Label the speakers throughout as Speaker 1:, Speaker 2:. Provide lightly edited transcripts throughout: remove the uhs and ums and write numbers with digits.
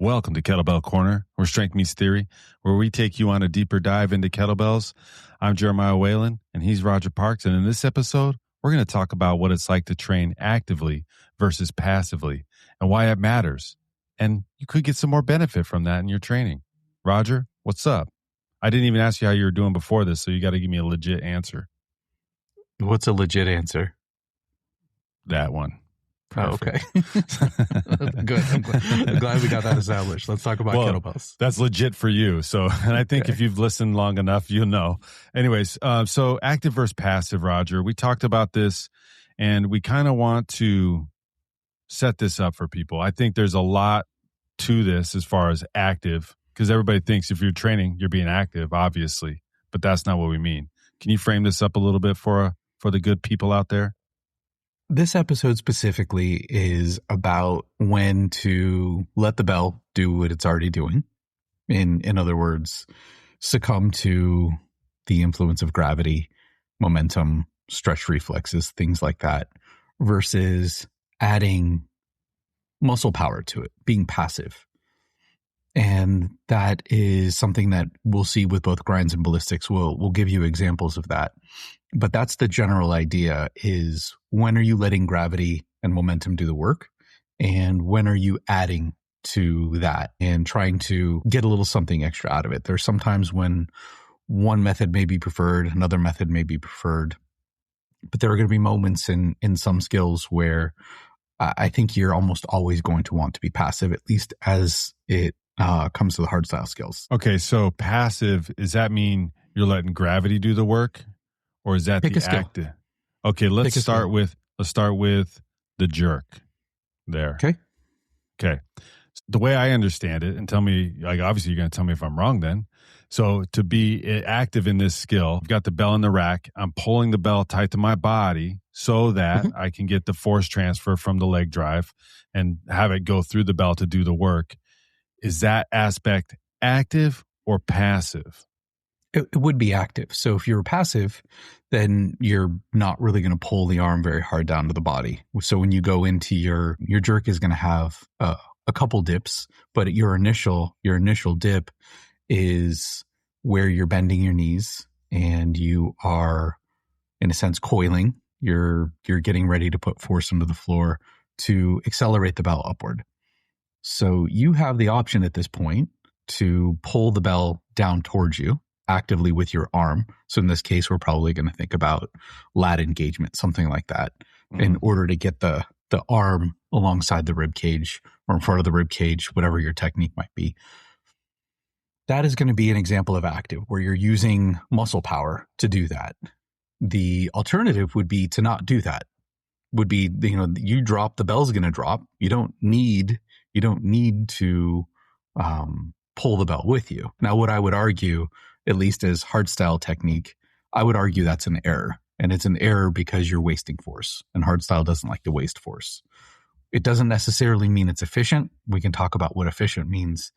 Speaker 1: Welcome to Kettlebell Corner, where strength meets theory, where we take you on a deeper dive into kettlebells. I'm Jeremiah Waylon, and he's Roger Parks. And in this episode, we're going to talk about what it's like to train actively versus passively and why it matters. And you could get some more benefit from that in your training. Roger, what's up? I didn't even ask you how you were doing before this, so you got to give me a legit answer.
Speaker 2: What's a legit answer?
Speaker 1: That one.
Speaker 2: Perfect. Oh, okay. Good. I'm glad we got that established. Let's talk about kettlebells.
Speaker 1: That's legit for you. So, and I think if you've listened long enough, you'll know. Anyways, so active versus passive, Roger. We talked about this, and we kind of want to set this up for people. I think there's a lot to this as far as active, because everybody thinks if you're training, you're being active, obviously, but that's not what we mean. Can you frame this up a little bit for the good people out there?
Speaker 2: This episode specifically is about when to let the bell do what it's already doing. In other words, succumb to the influence of gravity, momentum, stretch reflexes, things like that, versus adding muscle power to it, being passive. And that is something that we'll see with both grinds and ballistics. We'll give you examples of that. But that's the general idea, is when are you letting gravity and momentum do the work? And when are you adding to that and trying to get a little something extra out of it? There's sometimes when one method may be preferred, another method may be preferred. But there are going to be moments in some skills where I think you're almost always going to want to be passive, at least as it comes to the hardstyle skills.
Speaker 1: Okay, so passive, does that mean you're letting gravity do the work? Or is that the active? Okay, let's start with the jerk there. Okay. The way I understand it, and tell me, like, obviously you're going to tell me if I'm wrong then. So to be active in this skill, I've got the bell in the rack. I'm pulling the bell tight to my body so that I can get the force transfer from the leg drive and have it go through the bell to do the work. Is that aspect active or passive?
Speaker 2: It would be active. So if you're passive, then you're not really going to pull the arm very hard down to the body. So when you go into your jerk is going to have a couple dips, but your initial dip is where you're bending your knees and you are, in a sense, coiling. You're getting ready to put force into the floor to accelerate the bell upward. So you have the option at this point to pull the bell down towards you actively with your arm. So in this case, we're probably going to think about lat engagement, something like that, in order to get the arm alongside the rib cage or in front of the rib cage, whatever your technique might be. That is going to be an example of active, where you're using muscle power to do that. The alternative would be to not do that. Would be, you drop, the bell's going to drop. You don't need to pull the bell with you. Now, what I would argue, at least as hardstyle technique, I would argue that's an error. And it's an error because you're wasting force. And hardstyle doesn't like to waste force. It doesn't necessarily mean it's efficient. We can talk about what efficient means.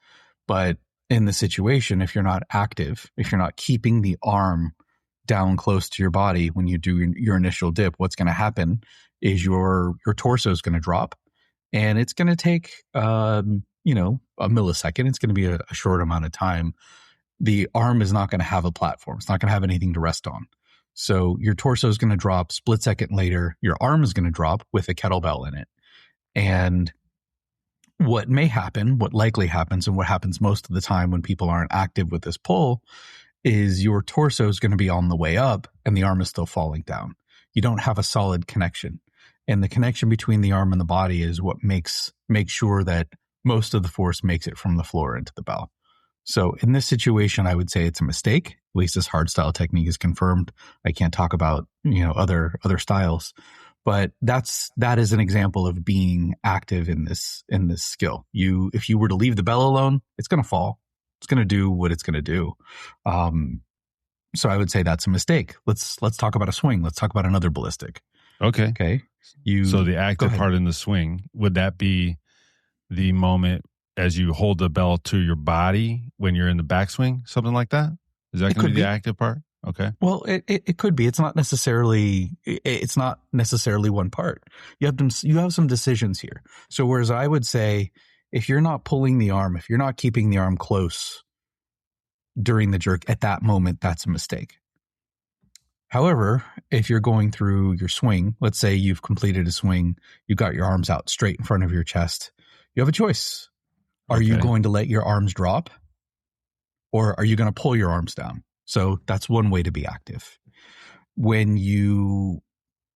Speaker 2: But in the situation, if you're not active, if you're not keeping the arm down close to your body when you do your initial dip, what's going to happen is your torso is going to drop. And it's going to take, a millisecond. It's going to be a short amount of time. The arm is not going to have a platform. It's not going to have anything to rest on. So your torso is going to drop. Split second later, your arm is going to drop with a kettlebell in it. And what may happen, what likely happens, and what happens most of the time when people aren't active with this pull, is your torso is going to be on the way up and the arm is still falling down. You don't have a solid connection. And the connection between the arm and the body is what makes sure that most of the force makes it from the floor into the bell. So in this situation, I would say it's a mistake. At least this hardstyle technique is confirmed. I can't talk about, other styles, but that is an example of being active in this skill. If you were to leave the bell alone, it's going to fall. It's going to do what it's going to do. So I would say that's a mistake. Let's talk about a swing. Let's talk about another ballistic.
Speaker 1: Okay. So the active part in the swing, would that be the moment as you hold the bell to your body when you're in the backswing, something like that? Is that going to be the active part? Okay.
Speaker 2: Well, it could be. It's not necessarily one part. You have some decisions here. So whereas I would say if you're not pulling the arm, if you're not keeping the arm close during the jerk at that moment, that's a mistake. However, if you're going through your swing, let's say you've completed a swing, you got your arms out straight in front of your chest, you have a choice. Are you going to let your arms drop, or are you going to pull your arms down? So that's one way to be active. When you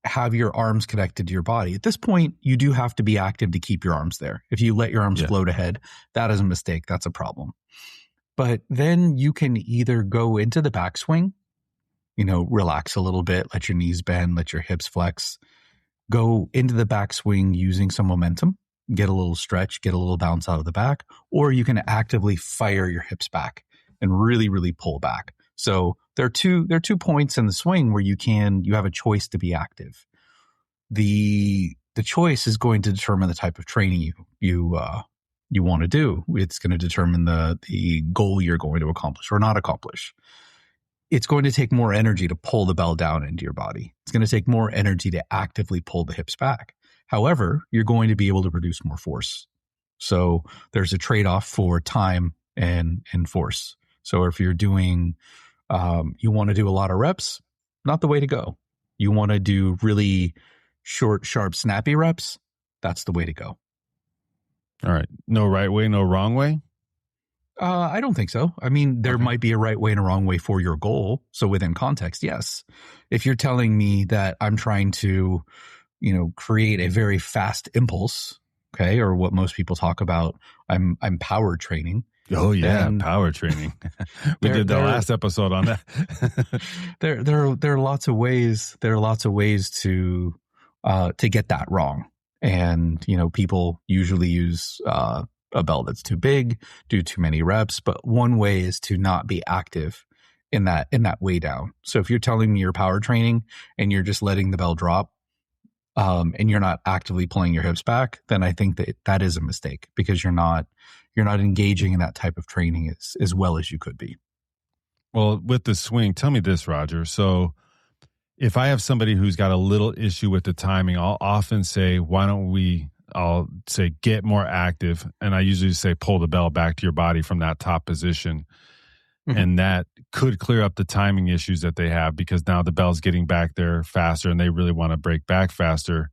Speaker 2: have your arms connected to your body, at this point, you do have to be active to keep your arms there. If you let your arms float ahead, that is a mistake. That's a problem. But then you can either go into the backswing, relax a little bit, let your knees bend, let your hips flex, go into the backswing using some momentum, get a little stretch, get a little bounce out of the back, or you can actively fire your hips back and really, really pull back. So there are two points in the swing where you have a choice to be active. The choice is going to determine the type of training you want to do. It's going to determine the goal you're going to accomplish or not accomplish. It's going to take more energy to pull the bell down into your body. It's going to take more energy to actively pull the hips back. However, you're going to be able to produce more force. So there's a trade-off for time and force. So if you're doing, you want to do a lot of reps, not the way to go. You want to do really short, sharp, snappy reps, that's the way to go.
Speaker 1: All right. No right way, no wrong way?
Speaker 2: I don't think so. I mean, there might be a right way and a wrong way for your goal. So within context, yes. If you're telling me that I'm trying to, create a very fast impulse, okay, or what most people talk about, I'm power training.
Speaker 1: Oh yeah, power training. We did the last episode on that.
Speaker 2: there are lots of ways. There are lots of ways to get that wrong, and people usually use a bell that's too big, do too many reps. But one way is to not be active in that way down. So if you're telling me you're power training and you're just letting the bell drop, and you're not actively pulling your hips back, then I think that is a mistake, because you're not engaging in that type of training as well as you could be.
Speaker 1: Well, with the swing, tell me this, Roger. So if I have somebody who's got a little issue with the timing, I'll often say, I'll say, get more active. And I usually say, pull the bell back to your body from that top position. Mm-hmm. And that could clear up the timing issues that they have, because now the bell's getting back there faster and they really want to break back faster.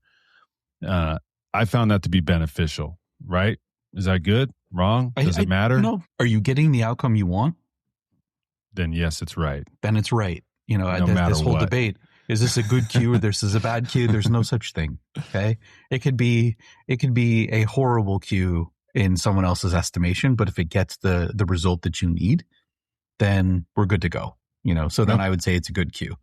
Speaker 1: I found that to be beneficial, right? Is that good? Wrong? Does it matter?
Speaker 2: No. Are you getting the outcome you want?
Speaker 1: Then yes, it's right.
Speaker 2: Then it's right. This whole debate, is this a good cue or this is a bad cue? There's no such thing. Okay. It could be a horrible cue in someone else's estimation, but if it gets the result that you need, then we're good to go. So then I would say it's a good cue.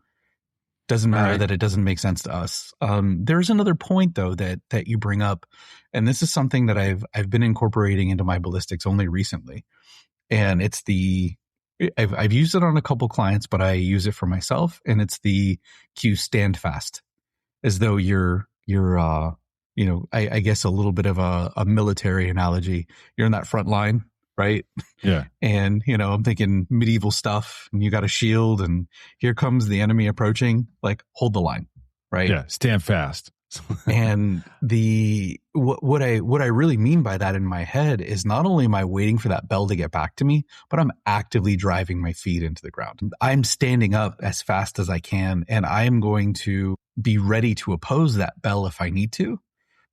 Speaker 2: Doesn't matter that it doesn't make sense to us. There's another point though that you bring up, and this is something that I've been incorporating into my ballistics only recently, and it's I've used it on a couple clients, but I use it for myself, and it's the cue stand fast, as though you're I guess a little bit of a military analogy. You're in that front line, right?
Speaker 1: Yeah.
Speaker 2: And, I'm thinking medieval stuff, and you got a shield, and here comes the enemy approaching, like, hold the line, right?
Speaker 1: Yeah. Stand fast.
Speaker 2: And what I really mean by that in my head is, not only am I waiting for that bell to get back to me, but I'm actively driving my feet into the ground. I'm standing up as fast as I can, and I am going to be ready to oppose that bell if I need to,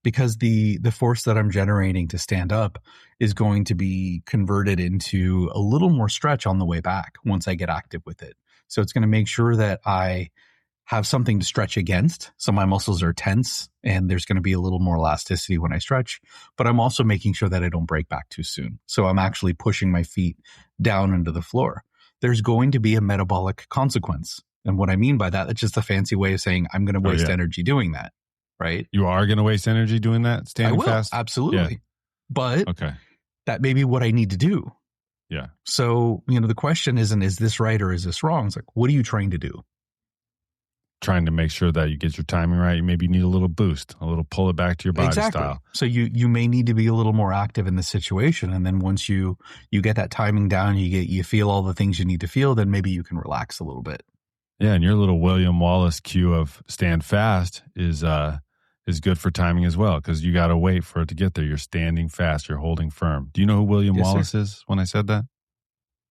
Speaker 2: because the force that I'm generating to stand up is going to be converted into a little more stretch on the way back once I get active with it. So it's going to make sure that I have something to stretch against. So my muscles are tense, and there's going to be a little more elasticity when I stretch, but I'm also making sure that I don't break back too soon. So I'm actually pushing my feet down into the floor. There's going to be a metabolic consequence. And what I mean by that, it's just a fancy way of saying I'm going to waste energy doing that, right?
Speaker 1: You are going to waste energy doing that? Standing fast?
Speaker 2: Absolutely. Yeah. But
Speaker 1: okay,
Speaker 2: that may be what I need to do.
Speaker 1: Yeah.
Speaker 2: So, the question isn't, is this right or is this wrong? It's like, what are you trying to do?
Speaker 1: Trying to make sure that you get your timing right. Maybe you need a little boost, a little pull it back to your body style.
Speaker 2: So you may need to be a little more active in the situation. And then once you get that timing down, you feel all the things you need to feel, then maybe you can relax a little bit.
Speaker 1: Yeah. And your little William Wallace cue of stand fast is is good for timing as well, because you got to wait for it to get there. You're standing fast. You're holding firm. Do you know who William Wallace is when I said that?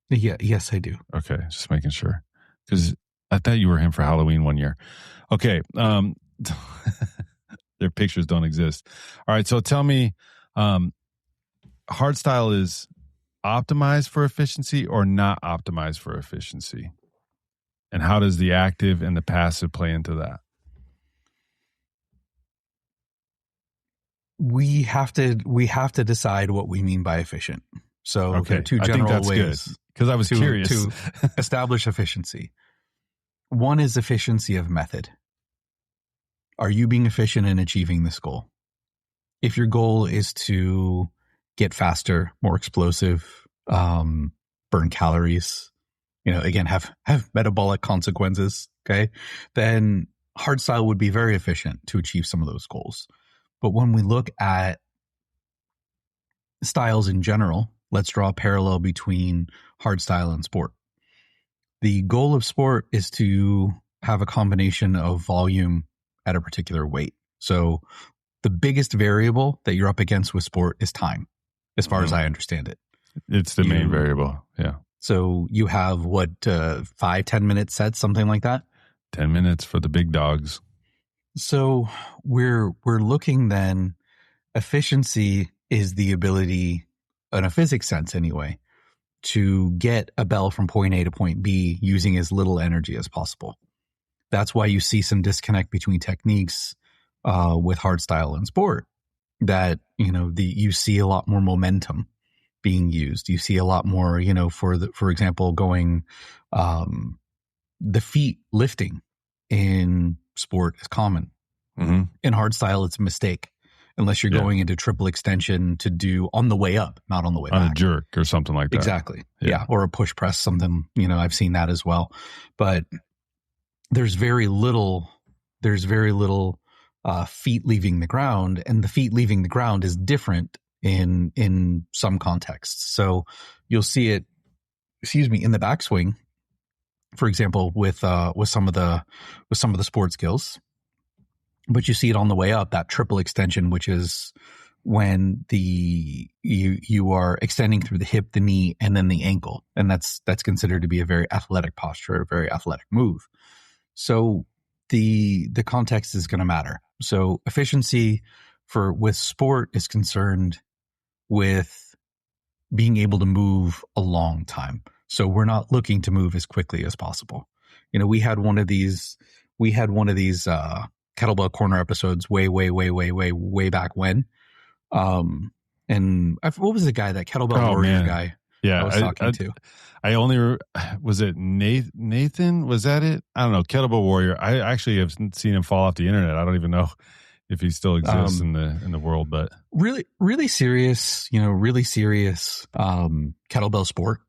Speaker 2: Yeah. Yes, I do.
Speaker 1: Okay. Just making sure, because I thought you were him for Halloween one year. Okay. Their pictures don't exist. All right. So tell me, hardstyle is optimized for efficiency or not optimized for efficiency? And how does the active and the passive play into that?
Speaker 2: We have to decide what we mean by efficient. So there are two general ways,
Speaker 1: because I was curious
Speaker 2: to establish efficiency. One is efficiency of method. Are you being efficient in achieving this goal? If your goal is to get faster, more explosive, burn calories, again, have metabolic consequences, okay, then hardstyle would be very efficient to achieve some of those goals. But when we look at styles in general, let's draw a parallel between hardstyle and sport. The goal of sport is to have a combination of volume at a particular weight. So the biggest variable that you're up against with sport is time, as far as I understand it.
Speaker 1: It's the main variable. Yeah.
Speaker 2: So you have 5-10 minute sets, something like that?
Speaker 1: 10 minutes for the big dogs.
Speaker 2: So we're looking then, efficiency is the ability, in a physics sense anyway, to get a bell from point A to point B using as little energy as possible. That's why you see some disconnect between techniques with hardstyle and sport. That you see a lot more momentum being used. You see a lot more, for example, going the feet lifting in sport is common. Mm-hmm. In hardstyle, it's a mistake unless you're going into triple extension to do on the way up, not on the way back.
Speaker 1: On a jerk or something like that.
Speaker 2: Exactly. Yeah. Or a push press, something, I've seen that as well. But there's very little feet leaving the ground, and the feet leaving the ground is different in some contexts. So you'll see it, in the backswing, for example, with some of the sport skills. But you see it on the way up, that triple extension, which is when you are extending through the hip, the knee, and then the ankle. And that's considered to be a very athletic posture, a very athletic move. So the context is going to matter. So efficiency with sport is concerned with being able to move a long time. So we're not looking to move as quickly as possible. We had one of these Kettlebell Corner episodes way back when. And what was the guy, that Kettlebell Warrior guy?
Speaker 1: Yeah,
Speaker 2: I was talking to.
Speaker 1: Was it Nathan? Was that it? I don't know. Kettlebell Warrior. I actually have seen him fall off the internet. I don't even know if he still exists in the world, but really serious, kettlebell sport,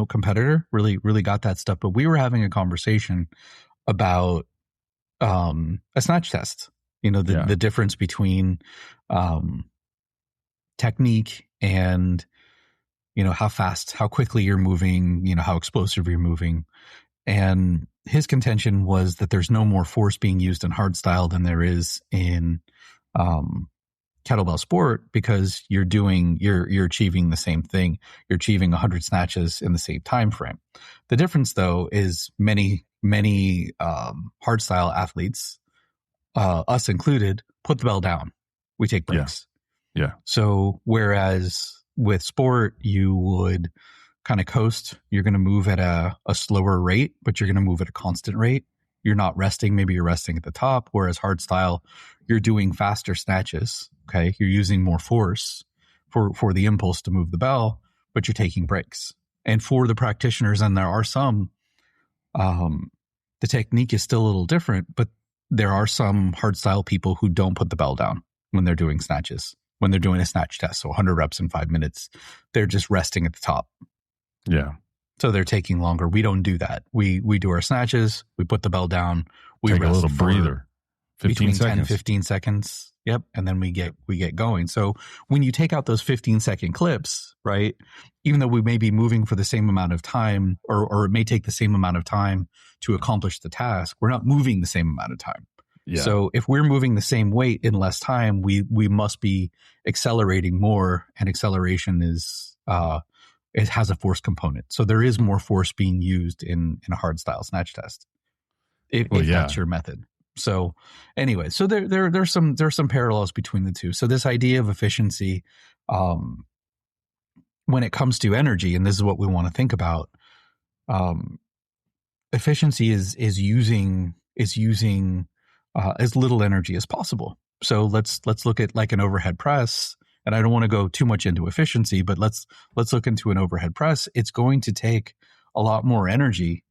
Speaker 1: competitor, really got that stuff. But we were having a conversation about a snatch test, the difference between technique and how quickly you're moving, how explosive you're moving. And his contention was that there's no more force being used in hardstyle than there is in kettlebell sport, because you're achieving the same thing. You're achieving 100 snatches in the same time frame. The difference, though, is many hardstyle athletes, us included, put the bell down. We take breaks. Yeah.
Speaker 2: So whereas with sport, you would kind of coast. You're going to move at a slower rate, but you're going to move at a constant rate. You're not resting. Maybe you're resting at the top. Whereas hardstyle, you're doing faster snatches. Okay. You're using more force for the impulse to move the bell, but you're taking breaks. And for the practitioners, and there are some, the technique is still a little different, but there are some hardstyle people who don't put the bell down when they're doing snatches, when they're doing a snatch test. So 100 reps in 5 minutes, they're just resting at the top.
Speaker 1: Yeah.
Speaker 2: So they're taking longer. We don't do that. We do our snatches. We put the bell down. We
Speaker 1: take a little breather.
Speaker 2: 10 and 15 seconds. Yep. And then we get going. So when you take out those 15-second clips, right, even though we may be moving for the same amount of time, or it may take the same amount of time to accomplish the task, we're not moving the same amount of time.
Speaker 1: Yeah.
Speaker 2: So if we're moving the same weight in less time, we must be accelerating more, and acceleration is it has a force component. So there is more force being used in a hardstyle snatch test if that's your method. So anyway, so there's some parallels between the two. So this idea of efficiency, when it comes to energy, and this is what we want to think about, efficiency is using as little energy as possible. So let's look at like an overhead press. And I don't want to go too much into efficiency, but let's look into an overhead press. It's going to take a lot more energy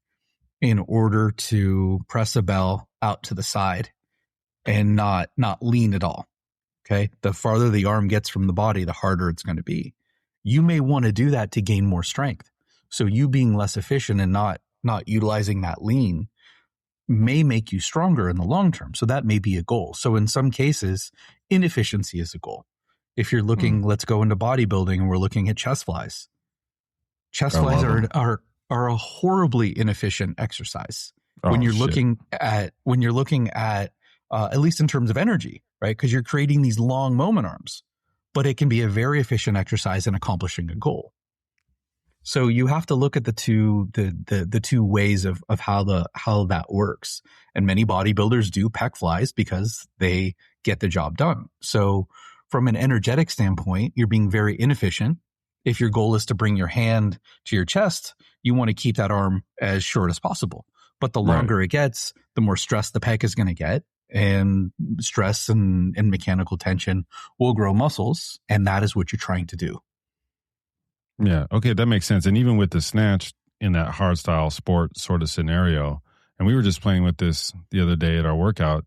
Speaker 2: in order to press a bell out to the side and not lean at all. Okay. The farther the arm gets from the body, the harder it's going to be. You may want to do that to gain more strength. So you being less efficient and not utilizing that lean may make you stronger in the long term. So that may be a goal. So in some cases, inefficiency is a goal. If you're looking, let's go into bodybuilding and we're looking at chest flies. Chest flies are a horribly inefficient exercise when you're looking at least in terms of energy, right? Because you're creating these long moment arms, but it can be a very efficient exercise in accomplishing a goal. So you have to look at the two ways of how that works. And many bodybuilders do pec flies because they get the job done. So from an energetic standpoint, you're being very inefficient. If your goal is to bring your hand to your chest, you want to keep that arm as short as possible. But the longer it gets, the more stress the pec is going to get. And stress and mechanical tension will grow muscles. And that is what you're trying to do.
Speaker 1: Yeah. Okay. That makes sense. And even with the snatch in that hardstyle sport sort of scenario, and we were just playing with this the other day at our workout,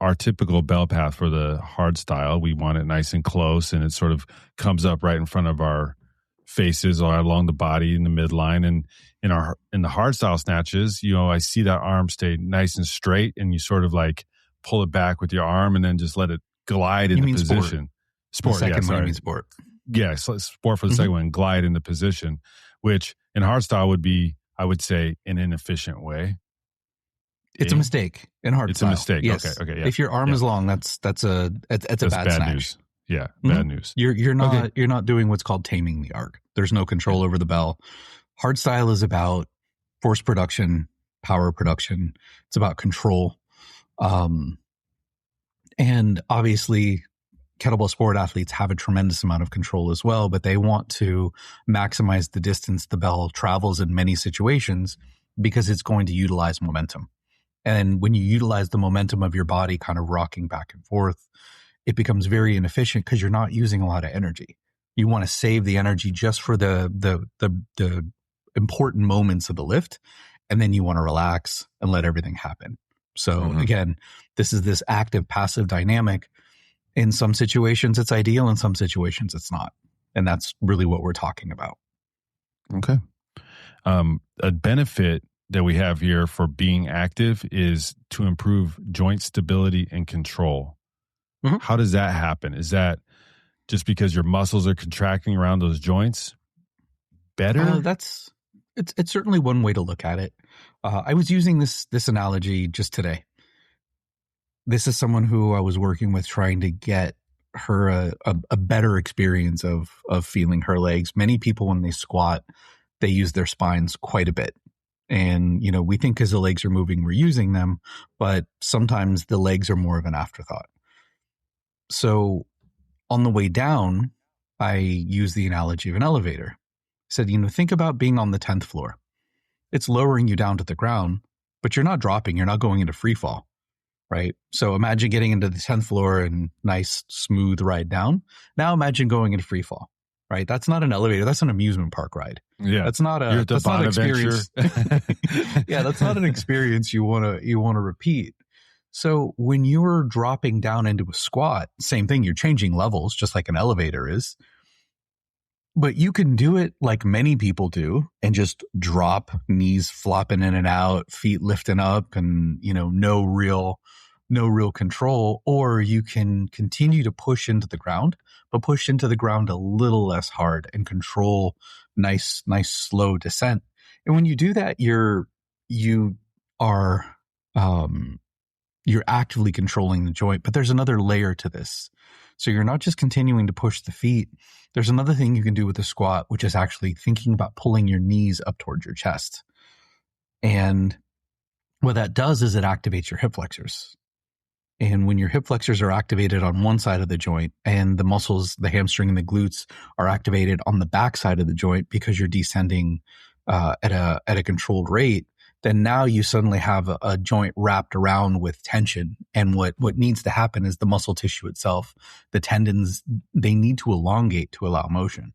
Speaker 1: our typical bell path for the hardstyle, we want it nice and close, and it sort of comes up right in front of our faces or along the body in the midline. And in the hardstyle snatches, I see that arm stay nice and straight, and you sort of like pull it back with your arm and then just let it glide in the position. Sport,
Speaker 2: yeah, sorry. You mean sport.
Speaker 1: Yeah, so sport for the second one, glide into position, which in hardstyle would be, I would say, an inefficient way.
Speaker 2: It's a mistake in hardstyle.
Speaker 1: It's a mistake.
Speaker 2: Yes.
Speaker 1: Okay. Yeah.
Speaker 2: If your arm is long, that's a bad snatch.
Speaker 1: News. Yeah, bad news.
Speaker 2: You're not doing what's called taming the arc. There's no control over the bell. Hardstyle is about force production, power production. It's about control, and obviously, kettlebell sport athletes have a tremendous amount of control as well, but they want to maximize the distance the bell travels in many situations because it's going to utilize momentum. And when you utilize the momentum of your body kind of rocking back and forth, it becomes very inefficient because you're not using a lot of energy. You want to save the energy just for the important moments of the lift, and then you want to relax and let everything happen. So again, this is this active passive dynamic. In some situations, it's ideal. In some situations, it's not. And that's really what we're talking about.
Speaker 1: Okay. A benefit that we have here for being active is to improve joint stability and control. How does that happen? Is that just because your muscles are contracting around those joints better?
Speaker 2: It's certainly one way to look at it. I was using this analogy just today. This is someone who I was working with, trying to get her a better experience of feeling her legs. Many people, when they squat, they use their spines quite a bit. And, we think because the legs are moving, we're using them, but sometimes the legs are more of an afterthought. So on the way down, I use the analogy of an elevator. I said, think about being on the 10th floor. It's lowering you down to the ground, but you're not dropping. You're not going into free fall. Right. So imagine getting into the 10th floor and nice, smooth ride down. Now imagine going into free fall. Right. That's not an elevator. That's an amusement park ride.
Speaker 1: Yeah.
Speaker 2: That's not an experience. Yeah. That's not an experience you want to repeat. So when you're dropping down into a squat, same thing, you're changing levels just like an elevator is. But you can do it like many people do and just drop, knees flopping in and out, feet lifting up, and, no real control. Or you can continue to push into the ground, but push into the ground a little less hard and control nice, slow descent. And when you do that, you are you're actively controlling the joint. But there's another layer to this. So you're not just continuing to push the feet. There's another thing you can do with the squat, which is actually thinking about pulling your knees up towards your chest. And what that does is it activates your hip flexors. And when your hip flexors are activated on one side of the joint and the muscles, the hamstring and the glutes are activated on the back side of the joint because you're descending at a controlled rate, then now you suddenly have a joint wrapped around with tension. And what needs to happen is the muscle tissue itself, the tendons, they need to elongate to allow motion.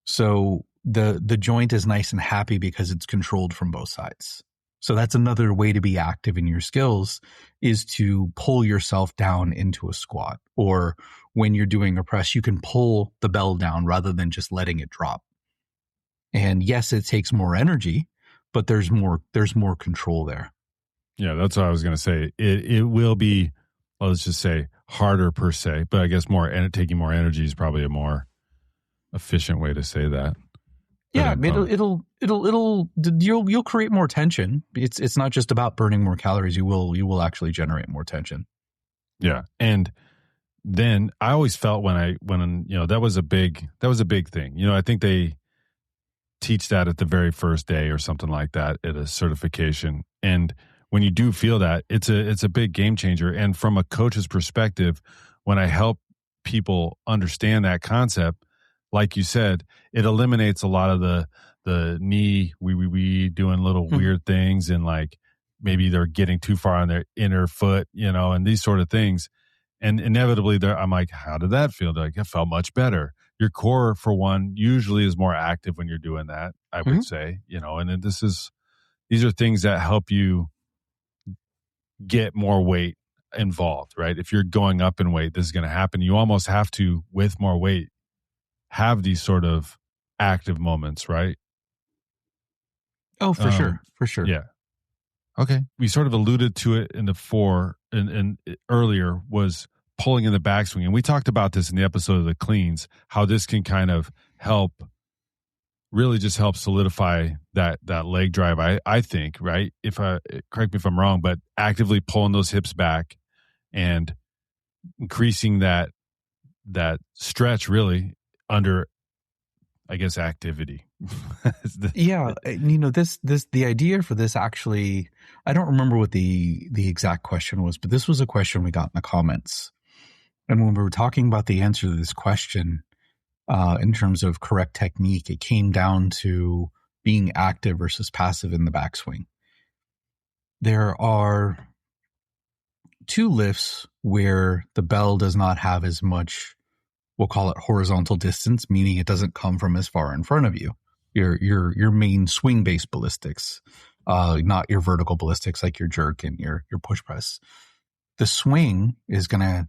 Speaker 2: So the joint is nice and happy because it's controlled from both sides. So that's another way to be active in your skills, is to pull yourself down into a squat. Or when you're doing a press, you can pull the bell down rather than just letting it drop. And yes, it takes more energy, but there's more control there.
Speaker 1: Yeah, that's what I was going to say. It will be, well, let's just say, harder per se, but I guess taking more energy is probably a more efficient way to say that.
Speaker 2: Yeah, you'll create more tension. It's not just about burning more calories. You will actually generate more tension.
Speaker 1: Yeah, and then I always felt when that was a big thing. I think they teach that at the very first day or something like that at a certification. And when you do feel that, it's a big game changer. And from a coach's perspective, when I help people understand that concept, like you said, it eliminates a lot of the knee we doing little weird things, and like maybe they're getting too far on their inner foot, and these sort of things. And inevitably, I'm like, how did that feel? They're like, it felt much better. Your core, for one, usually is more active when you're doing that, I would say, and then these are things that help you get more weight involved, right? If you're going up in weight, this is going to happen. You almost have to, with more weight, have these sort of active moments, right?
Speaker 2: Oh, for sure.
Speaker 1: Yeah. Okay. We sort of alluded to it in and earlier was pulling in the backswing. And we talked about this in the episode of the cleans, how this can kind of really just help solidify that leg drive. I think, right? Correct me if I'm wrong, but actively pulling those hips back and increasing that stretch really under, I guess, activity.
Speaker 2: Yeah. The idea for this, actually, I don't remember what the exact question was, but this was a question we got in the comments. And when we were talking about the answer to this question, in terms of correct technique, it came down to being active versus passive in the backswing. There are two lifts where the bell does not have as much, we'll call it horizontal distance, meaning it doesn't come from as far in front of you. Your main swing-based ballistics, not your vertical ballistics like your jerk and your push press. The swing is going to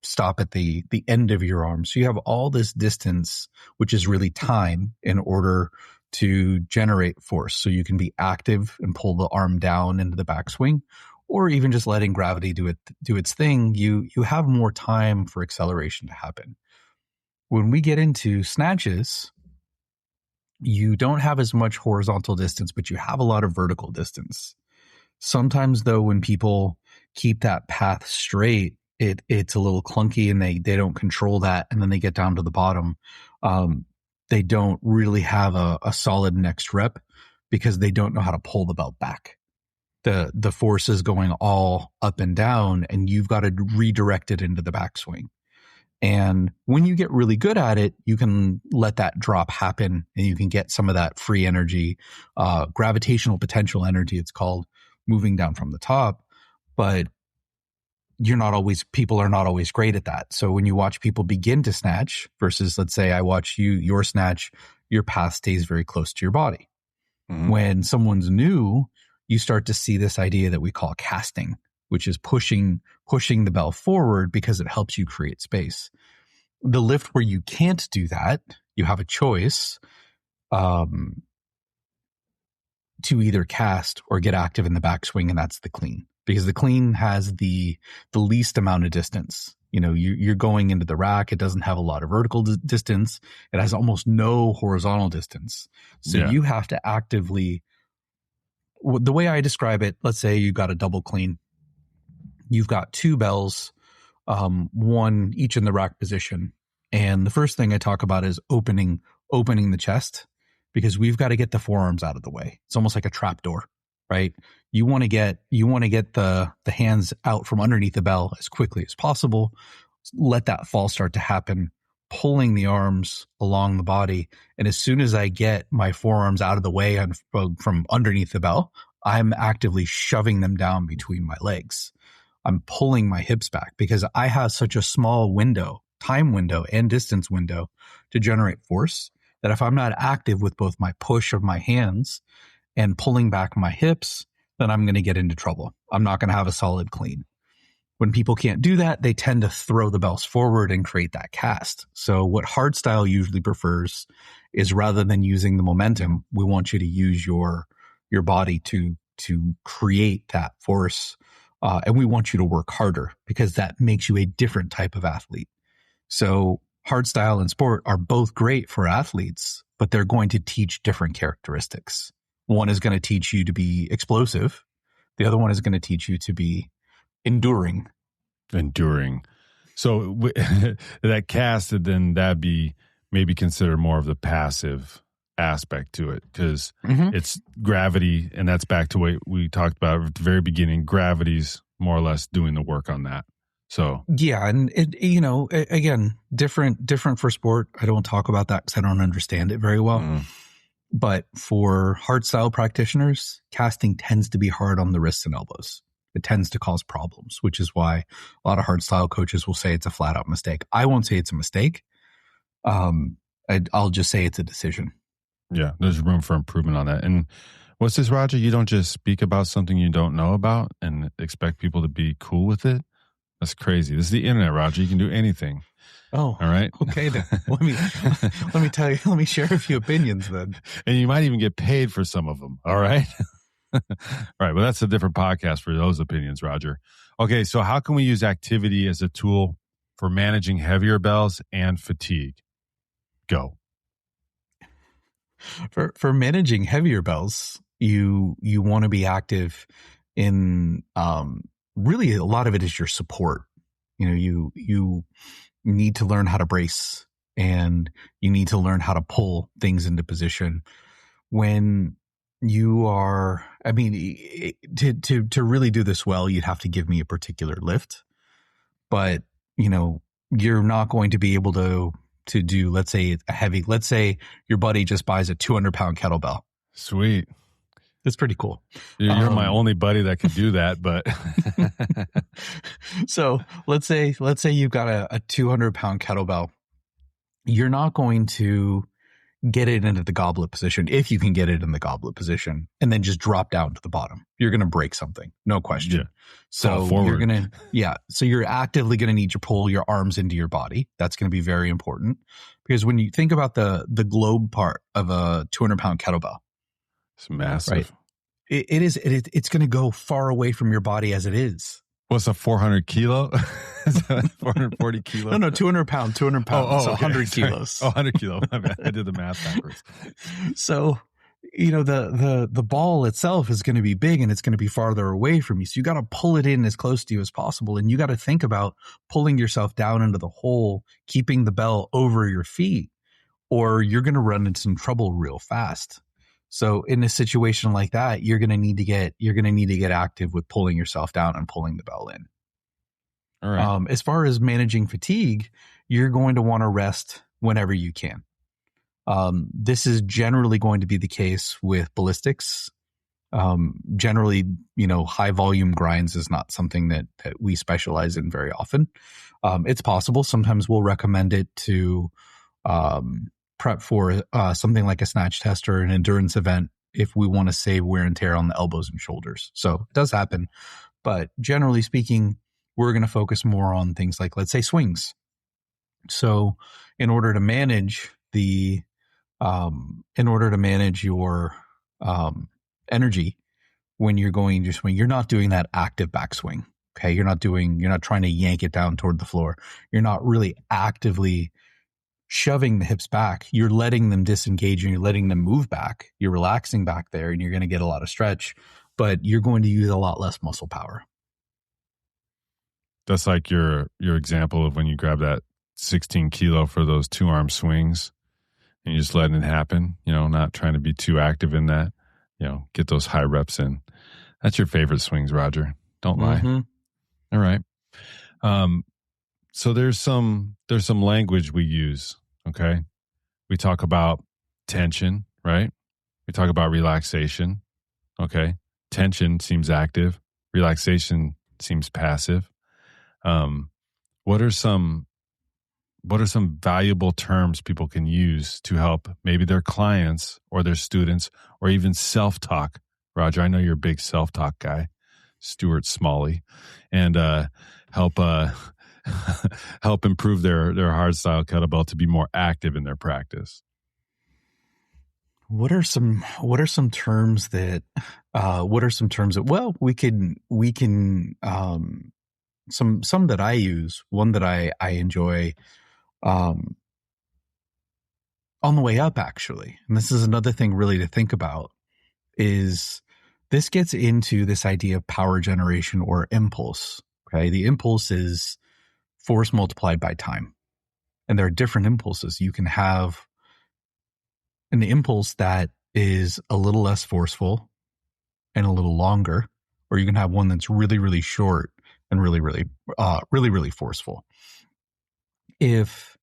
Speaker 2: stop at the end of your arm. So you have all this distance, which is really time, in order to generate force. So you can be active and pull the arm down into the backswing, or even just letting gravity do its thing. You have more time for acceleration to happen. When we get into snatches, you don't have as much horizontal distance, but you have a lot of vertical distance. Sometimes, though, when people keep that path straight, it's a little clunky, and they don't control that, and then they get down to the bottom. They don't really have a solid next rep because they don't know how to pull the belt back. The force is going all up and down, and you've got to redirect it into the backswing. And when you get really good at it, you can let that drop happen, and you can get some of that free energy, gravitational potential energy, it's called, moving down from the top. But people are not always great at that. So when you watch people begin to snatch versus, let's say I watch your snatch, your path stays very close to your body. Mm-hmm. When someone's new, you start to see this idea that we call casting, which is pushing the bell forward because it helps you create space. The lift where you can't do that, you have a choice to either cast or get active in the backswing, and that's the clean. Because the clean has the least amount of distance. You're going into the rack. It doesn't have a lot of vertical distance. It has almost no horizontal distance. So you have to actively, the way I describe it, let's say you got a double clean. you've got two bells, one each in the rack position. And the first thing I talk about is opening the chest, because we've got to get the forearms out of the way. It's almost like a trap door, right? You want to get the hands out from underneath the bell as quickly as possible. Let that fall start to happen, pulling the arms along the body. And as soon as I get my forearms out of the way from underneath the bell, I'm actively shoving them down between my legs. I'm pulling my hips back because I have such a small time window and distance window to generate force that if I'm not active with both my push of my hands and pulling back my hips, then I'm going to get into trouble. I'm not going to have a solid clean. When people can't do that, they tend to throw the bells forward and create that cast. So what Hardstyle usually prefers is, rather than using the momentum, we want you to use your body to create that force. And we want you to work harder because that makes you a different type of athlete. So Hardstyle and sport are both great for athletes, but they're going to teach different characteristics. One is going to teach you to be explosive. The other one is going to teach you to be enduring.
Speaker 1: So that cast, then that'd be maybe considered more of the passive aspect to it, because it's gravity, and that's back to what we talked about at the very beginning. Gravity's more or less doing the work on that. So
Speaker 2: yeah, and it, again, different for sport. I don't talk about that because I don't understand it very well. But for Hardstyle practitioners, casting tends to be hard on the wrists and elbows. It tends to cause problems, which is why a lot of Hardstyle coaches will say it's a flat out mistake. I won't say it's a mistake. I'll just say it's a decision.
Speaker 1: Yeah, there's room for improvement on that. And what's this, Roger? You don't just speak about something you don't know about and expect people to be cool with it. That's crazy. This is the internet, Roger. You can do anything.
Speaker 2: Oh,
Speaker 1: all right.
Speaker 2: Okay, then let me tell you. Let me share a few opinions then.
Speaker 1: And you might even get paid for some of them. All right. All right. Well, that's a different podcast for those opinions, Roger. Okay. So how can we use activity as a tool for managing heavier bells and fatigue? Go.
Speaker 2: For managing heavier bells, you want to be active in, really a lot of it is your support. You need to learn how to brace, and you need to learn how to pull things into position. When you are, to really do this well, you'd have to give me a particular lift, but you're not going to be able to do, let's say your buddy just buys a 200-pound kettlebell.
Speaker 1: Sweet.
Speaker 2: That's pretty cool.
Speaker 1: You're my only buddy that can do that, but
Speaker 2: so let's say you've got a 200-pound kettlebell. You're not going to get it into the goblet position, if you can get it in the goblet position, and then just drop down to the bottom. You're going to break something, no question. Yeah. So so you're actively going to need to pull your arms into your body. That's going to be very important, because when you think about the globe part of a 200-pound kettlebell,
Speaker 1: it's massive.
Speaker 2: Right? It's going to go far away from your body as it is.
Speaker 1: What's a 400 kilo? 440 kilos?
Speaker 2: No, 200 pounds. 200 pounds. So 100 kilos.
Speaker 1: Oh, 100 kilos. I did the math backwards.
Speaker 2: So, the ball itself is going to be big, and it's going to be farther away from you. So you got to pull it in as close to you as possible. And you got to think about pulling yourself down into the hole, keeping the bell over your feet, or you're going to run into some trouble real fast. So in a situation like that, you're going to need to get active with pulling yourself down and pulling the bell in.
Speaker 1: All right.
Speaker 2: As far as managing fatigue, you're going to want to rest whenever you can. This is generally going to be the case with ballistics. Generally, high volume grinds is not something that we specialize in very often. It's possible. Sometimes we'll recommend it to, prep for something like a snatch test or an endurance event if we want to save wear and tear on the elbows and shoulders. So it does happen, but generally speaking, we're going to focus more on things like, let's say, swings. So in order to manage your energy when you're going to swing, you're not doing that active backswing. Okay. You're not trying to yank it down toward the floor. You're not really actively shoving the hips back. You're letting them disengage and you're letting them move back. You're relaxing back there, and you're going to get a lot of stretch, but you're going to use a lot less muscle power.
Speaker 1: That's like your example of when you grab that 16 kilo for those 2-arm swings and you're just letting it happen, not trying to be too active in that, get those high reps in. That's your favorite swings, Roger. Don't lie. All right. So there's some language we use. Okay. We talk about tension, right? We talk about relaxation. Okay. Tension seems active. Relaxation seems passive. What are some valuable terms people can use to help maybe their clients or their students or even self-talk? Roger, I know you're a big self-talk guy, Stuart Smalley, and help help improve their hardstyle kettlebell to be more active in their practice.
Speaker 2: What are some terms that well, we can some that I use, one that I enjoy on the way up, actually. And this is another thing really to think about, is this gets into this idea of power generation or impulse. Okay. The impulse is force multiplied by time. And there are different impulses. You can have an impulse that is a little less forceful and a little longer, or you can have one that's really, really short and really, really forceful. If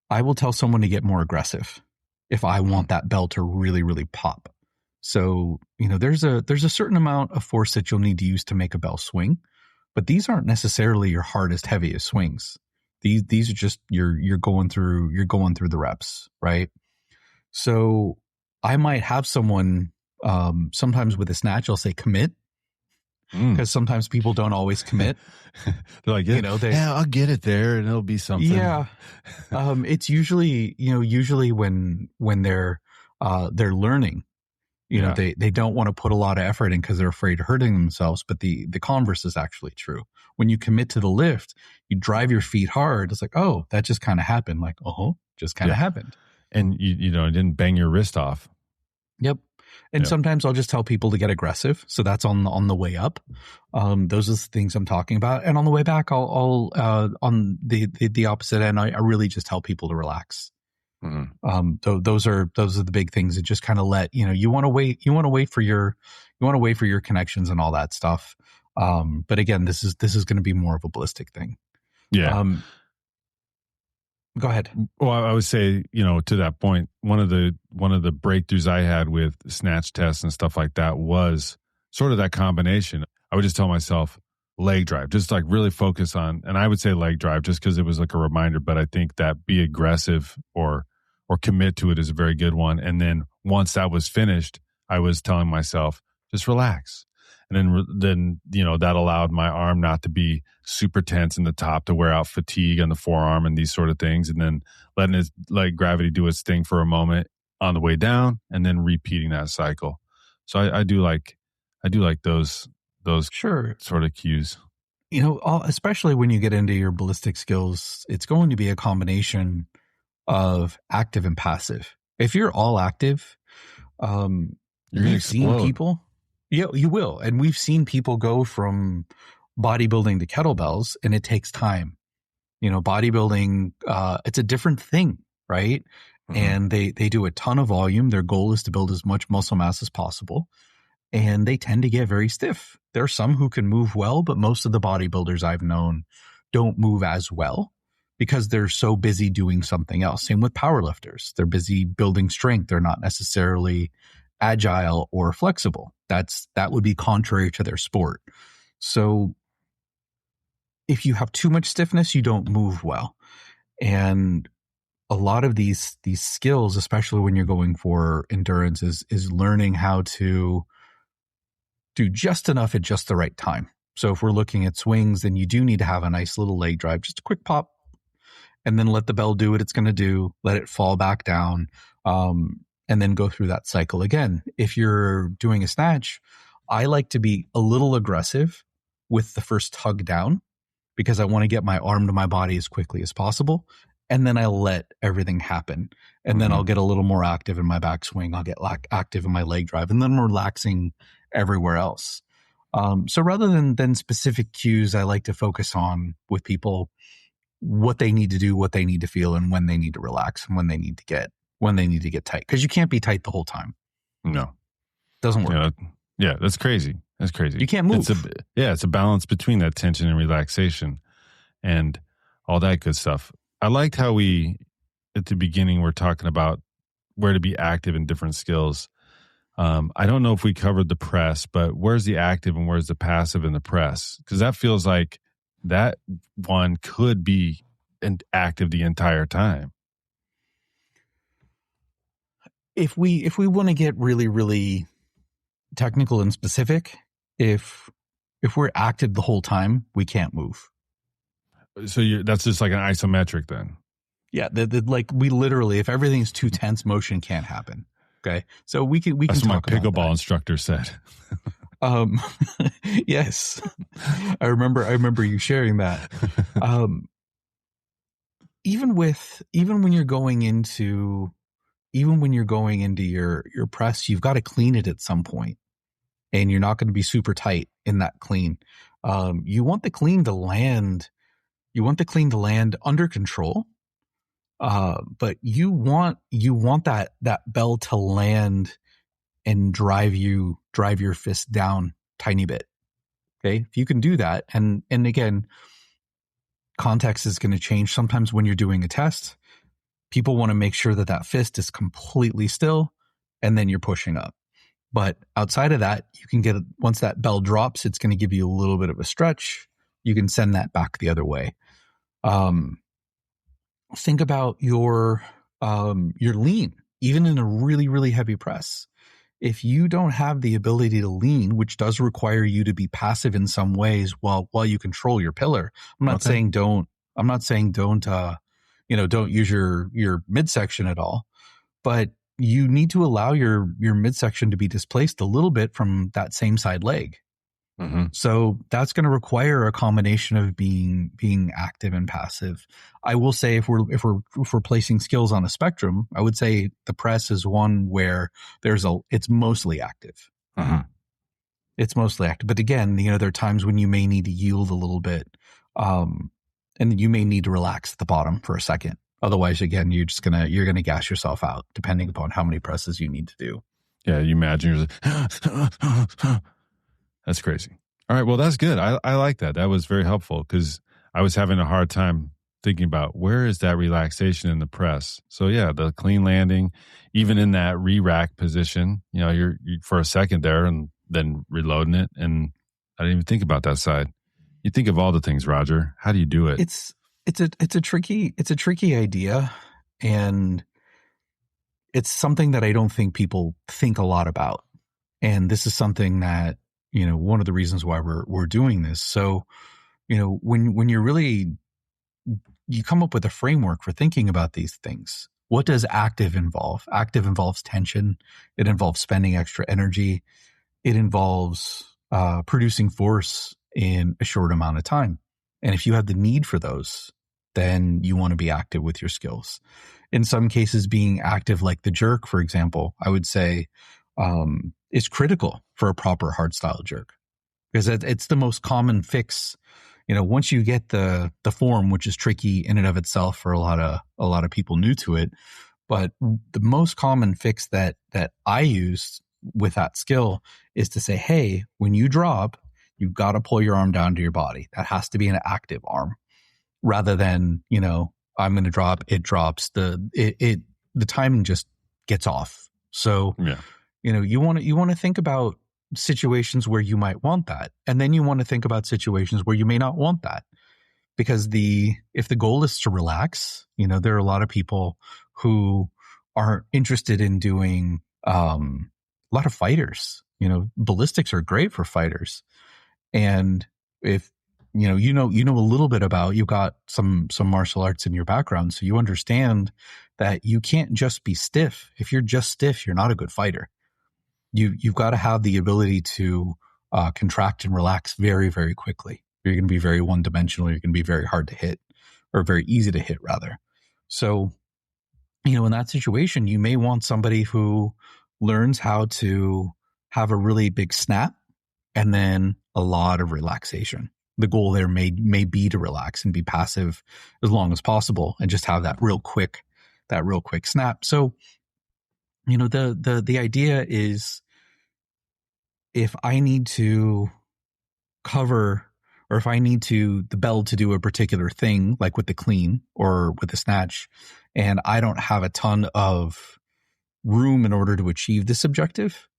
Speaker 2: I will tell someone to get more aggressive, if I want that bell to really, really pop. So, there's a certain amount of force that you'll need to use to make a bell swing, but these aren't necessarily your hardest, heaviest swings. These are just you're going through the reps, right? So I might have someone sometimes with a snatch, I'll say commit, because sometimes people don't always commit.
Speaker 1: They're like, I'll get it there and it'll be something.
Speaker 2: Yeah. It's usually when they're learning, they don't want to put a lot of effort in because they're afraid of hurting themselves. But the converse is actually true. When you commit to the lift, you drive your feet hard. It's like, oh, that just kind of happened. Like, just kind of happened.
Speaker 1: And you didn't bang your wrist off.
Speaker 2: Yep. And sometimes I'll just tell people to get aggressive. So that's on the way up. Those are the things I'm talking about. And on the way back, I'll on the opposite end, I really just tell people to relax. Mm-hmm. Those are the big things that just kind of let, you want to wait for your connections and all that stuff. But again, this is going to be more of a ballistic thing.
Speaker 1: Yeah.
Speaker 2: Go ahead.
Speaker 1: Well, I would say, to that point, one of the breakthroughs I had with snatch tests and stuff like that was sort of that combination. I would just tell myself leg drive, just like really focus on, and I would say leg drive just because it was like a reminder, but I think that be aggressive or commit to it is a very good one. And then once that was finished, I was telling myself, just relax. And then that allowed my arm not to be super tense in the top to wear out fatigue on the forearm and these sort of things. And then let gravity do its thing for a moment on the way down and then repeating that cycle. So I do like those
Speaker 2: sure
Speaker 1: sort of cues.
Speaker 2: Especially when you get into your ballistic skills, it's going to be a combination of active and passive. If you're all active, you've seen people. Yeah, you will. And we've seen people go from bodybuilding to kettlebells, and it takes time. Bodybuilding, it's a different thing, right? Mm-hmm. And they do a ton of volume. Their goal is to build as much muscle mass as possible. And they tend to get very stiff. There are some who can move well, but most of the bodybuilders I've known don't move as well because they're so busy doing something else. Same with powerlifters. They're busy building strength. They're not necessarily agile or flexible. That would be contrary to their sport. So if you have too much stiffness, you don't move well. And a lot of these skills, especially when you're going for endurance, is learning how to do just enough at just the right time. So if we're looking at swings, then you do need to have a nice little leg drive, just a quick pop, and then let the bell do what it's going to do, let it fall back down, and then go through that cycle again. If you're doing a snatch, I like to be a little aggressive with the first tug down because I want to get my arm to my body as quickly as possible. And then I let everything happen. And then I'll get a little more active in my backswing. I'll get active in my leg drive, and then I'm relaxing everywhere else. So rather than specific cues, I like to focus on with people what they need to do, what they need to feel, and when they need to relax and when they need to get tight. Because you can't be tight the whole time.
Speaker 1: No,
Speaker 2: doesn't work.
Speaker 1: Yeah, that's crazy. That's crazy.
Speaker 2: You can't move.
Speaker 1: It's a balance between that tension and relaxation and all that good stuff. I liked how at the beginning, we're talking about where to be active in different skills. I don't know if we covered the press, but where's the active and where's the passive in the press? Because that feels like that one could be active the entire time.
Speaker 2: If we want to get really, really technical and specific, if we're active the whole time, we can't move.
Speaker 1: So that's just like an isometric then.
Speaker 2: Yeah, like we literally, if everything's too tense, motion can't happen. Okay, so we can
Speaker 1: that's
Speaker 2: can
Speaker 1: what my pickleball instructor said.
Speaker 2: Yes, I remember you sharing that. Even when you're going into your press, you've got to clean it at some point, and you're not going to be super tight in that clean. You want the clean to land. You want the clean to land under control. But you want that bell to land and drive your fist down tiny bit. Okay. If you can do that, and again, context is going to change. Sometimes when you're doing a test, people want to make sure that fist is completely still, and then you're pushing up. But outside of that, you can get, once that bell drops, it's going to give you a little bit of a stretch. You can send that back the other way. Think about your lean, even in a really, really heavy press. If you don't have the ability to lean, which does require you to be passive in some ways while you control your pillar. I'm not saying don't use your midsection at all, but you need to allow your midsection to be displaced a little bit from that same side leg. Mm-hmm. So that's going to require a combination of being active and passive. I will say if we're placing skills on a spectrum, I would say the press is one where it's mostly active. Mm-hmm. It's mostly active, but again, there are times when you may need to yield a little bit, and you may need to relax at the bottom for a second. Otherwise, again, you're gonna gas yourself out depending upon how many presses you need to do.
Speaker 1: Yeah, you imagine you're like, that's crazy. All right. Well, that's good. I like that. That was very helpful because I was having a hard time thinking about where is that relaxation in the press. So yeah, the clean landing, even in that re-rack position, you're for a second there and then reloading it. And I didn't even think about that side. You think of all the things, Roger. How do you do it?
Speaker 2: It's a tricky idea, and it's something that I don't think people think a lot about. And this is something that, one of the reasons why we're doing this. So, when you're really, you come up with a framework for thinking about these things. What does active involve? Active involves tension. It involves spending extra energy. It involves producing force in a short amount of time. And if you have the need for those, then you want to be active with your skills. In some cases, being active, like the jerk, for example, I would say, is critical for a proper hardstyle jerk, because it's the most common fix. Once you get the form, which is tricky in and of itself for a lot of people new to it, but the most common fix that I use with that skill is to say, hey, when you drop, you've got to pull your arm down to your body. That has to be an active arm, rather than I'm going to drop, it drops. The timing just gets off. So yeah. You want to think about situations where you might want that. And then you want to think about situations where you may not want that. Because if the goal is to relax, there are a lot of people who are interested in doing a lot of fighters. Ballistics are great for fighters. And if you know a little bit about, you've got some martial arts in your background, so you understand that you can't just be stiff. If you're just stiff, you're not a good fighter. You've got to have the ability to contract and relax very, very quickly. You're going to be very one-dimensional. You're going to be very hard to hit, or very easy to hit, rather. So, in that situation, you may want somebody who learns how to have a really big snap and then a lot of relaxation. The goal there may be to relax and be passive as long as possible and just have that real quick snap. So, the idea is, if I need to cover, or if I need the bell to do a particular thing, like with the clean or with the snatch, and I don't have a ton of room in order to achieve this objective,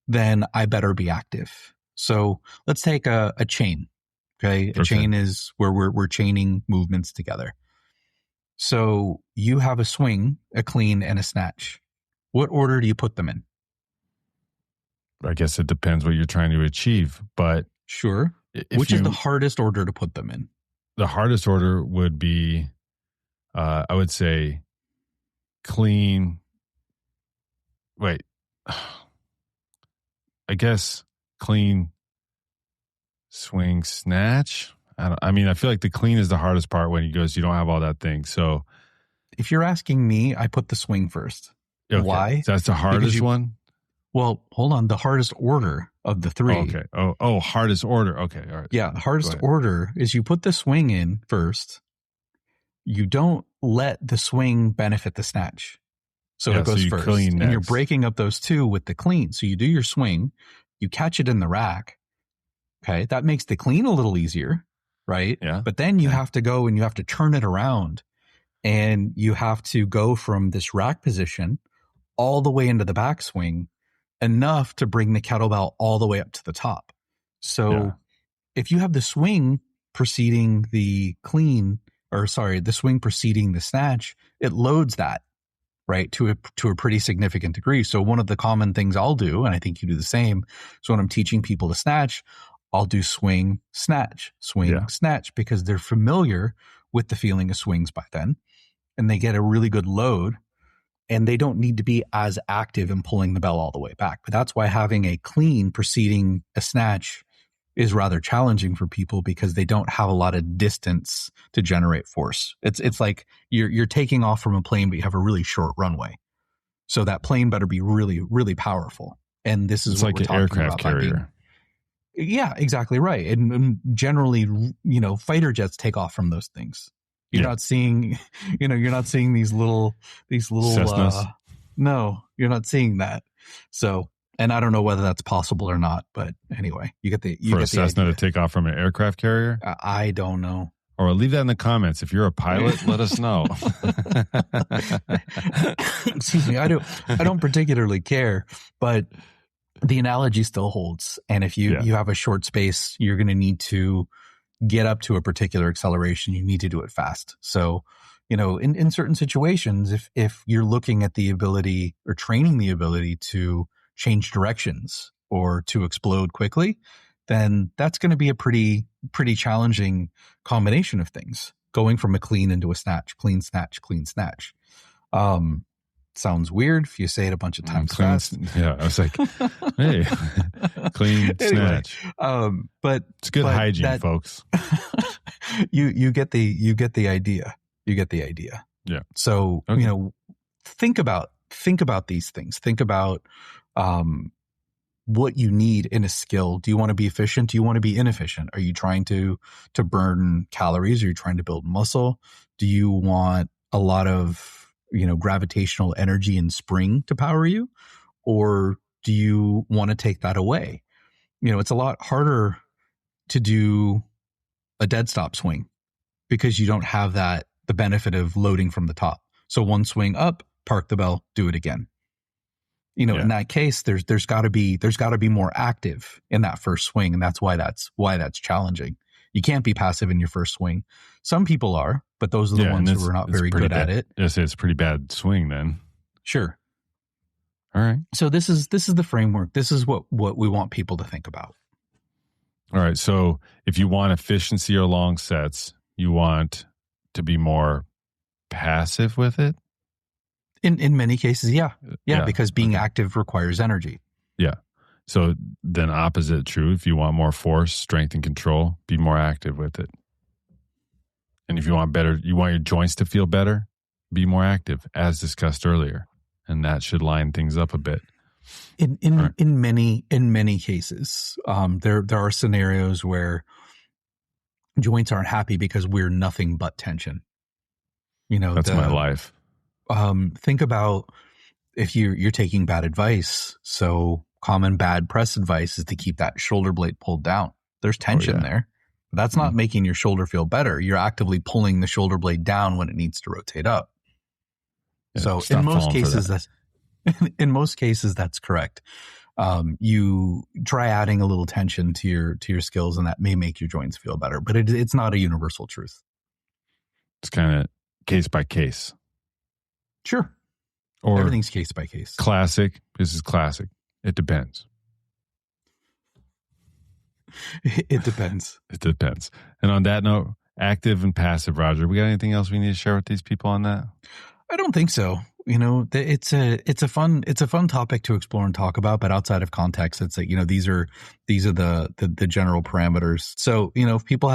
Speaker 2: then I better be active. So let's take a chain. Okay. A chain is where we're chaining movements together. So you have a swing, a clean, and a snatch. What order do you put them in?
Speaker 1: I guess it depends what you're trying to achieve, but
Speaker 2: sure. Which is the hardest order to put them in?
Speaker 1: The hardest order would be, I would say, clean. Wait, I guess clean, swing, snatch. I feel like the clean is the hardest part when you don't have all that thing. So
Speaker 2: if you're asking me, I put the swing first.
Speaker 1: Okay.
Speaker 2: Why?
Speaker 1: So that's the hardest one?
Speaker 2: Well, hold on. The hardest order of the three.
Speaker 1: Okay. Hardest order. Okay. All right.
Speaker 2: Yeah. The hardest order is you put the swing in first. You don't let the swing benefit the snatch. So it goes first. And you're breaking up those two with the clean. So you do your swing, you catch it in the rack. Okay. That makes the clean a little easier, right?
Speaker 1: Yeah.
Speaker 2: But then you have to go and you have to turn it around, and you have to go from this rack position all the way into the backswing, enough to bring the kettlebell all the way up to the top. So if you have the swing preceding the the swing preceding the snatch, it loads that, right, to a pretty significant degree. So one of the common things I'll do, and I think you do the same, so when I'm teaching people to snatch, I'll do swing, snatch, snatch, because they're familiar with the feeling of swings by then, and they get a really good load, and they don't need to be as active in pulling the bell all the way back. But that's why having a clean preceding a snatch is rather challenging for people, because they don't have a lot of distance to generate force. It's like you're taking off from a plane, but you have a really short runway. So that plane better be really, really powerful. And this is what
Speaker 1: like
Speaker 2: we're
Speaker 1: an
Speaker 2: talking
Speaker 1: aircraft
Speaker 2: about.
Speaker 1: Carrier.
Speaker 2: Yeah, exactly right. And generally, fighter jets take off from those things. You're not seeing, you're not seeing these little, no, you're not seeing that. So, and I don't know whether that's possible or not, but anyway, you get the
Speaker 1: Cessna
Speaker 2: idea.
Speaker 1: to take off from an aircraft carrier?
Speaker 2: I don't know.
Speaker 1: Or leave that in the comments. If you're a pilot, let us know.
Speaker 2: Excuse me. I don't particularly care, but the analogy still holds. And if you have a short space, you're going to need to get up to a particular acceleration. You need to do it fast. So, in certain situations, if you're looking at the ability or training the ability to change directions or to explode quickly, then that's going to be a pretty challenging combination of things, going from a clean into a snatch, clean snatch, clean snatch. Sounds weird if you say it a bunch of times fast.
Speaker 1: Yeah, I was like, hey, clean snatch.
Speaker 2: But
Speaker 1: it's good hygiene, folks.
Speaker 2: You get the idea. You get the idea.
Speaker 1: Yeah.
Speaker 2: So think about these things. Think about what you need in a skill. Do you want to be efficient? Do you want to be inefficient? Are you trying to burn calories? Are you trying to build muscle? Do you want a lot of gravitational energy and spring to power you? Or do you want to take that away? It's a lot harder to do a dead stop swing because you don't have the benefit of loading from the top. So one swing up, park the bell, do it again. In that case, there's got to be more active in that first swing. And that's why that's challenging. You can't be passive in your first swing. Some people are, but those are the ones who are not very good at it.
Speaker 1: Yes, it's a pretty bad swing then.
Speaker 2: Sure.
Speaker 1: All right.
Speaker 2: So this is the framework. This is what we want people to think about.
Speaker 1: All right. So if you want efficiency or long sets, you want to be more passive with it?
Speaker 2: In many cases, yeah, because being active requires energy.
Speaker 1: Yeah. So then opposite true. If you want more force, strength, and control, be more active with it. And if you want your joints to feel better, be more active, as discussed earlier. And that should line things up a bit.
Speaker 2: In many cases, there are scenarios where joints aren't happy because we're nothing but tension.
Speaker 1: That's my life.
Speaker 2: Think about if you're taking bad advice. So common bad press advice is to keep that shoulder blade pulled down. There's tension there. But that's not making your shoulder feel better. You're actively pulling the shoulder blade down when it needs to rotate up. Yeah, so in most cases, that's correct. You try adding a little tension to your skills, and that may make your joints feel better. But it's not a universal truth.
Speaker 1: It's kind of case by case.
Speaker 2: Sure.
Speaker 1: Or
Speaker 2: everything's case by case.
Speaker 1: Classic. This is classic. It depends.
Speaker 2: It depends.
Speaker 1: It depends. And on that note, active and passive, Roger, we got anything else we need to share with these people on that?
Speaker 2: I don't think so. It's a fun topic to explore and talk about, but outside of context, it's like, these are the general parameters. So, if people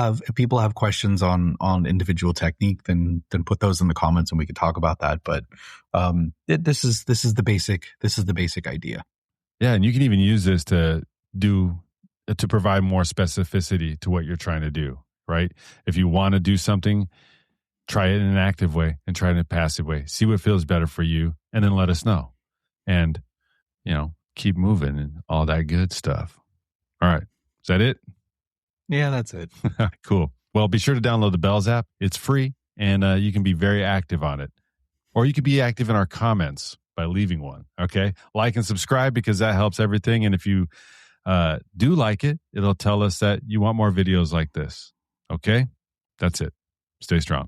Speaker 2: have questions on individual technique, then put those in the comments and we could talk about that. But this is the basic idea.
Speaker 1: Yeah, and you can even use this to provide more specificity to what you're trying to do, right? If you want to do something, try it in an active way and try it in a passive way. See what feels better for you, and then let us know. And, keep moving and all that good stuff. All right. Is that it?
Speaker 2: Yeah, that's it.
Speaker 1: Cool. Well, be sure to download the Bells app. It's free, and you can be very active on it. Or you can be active in our comments by leaving one, okay? Like and subscribe because that helps everything. And if you do like it, it'll tell us that you want more videos like this, okay? That's it. Stay strong.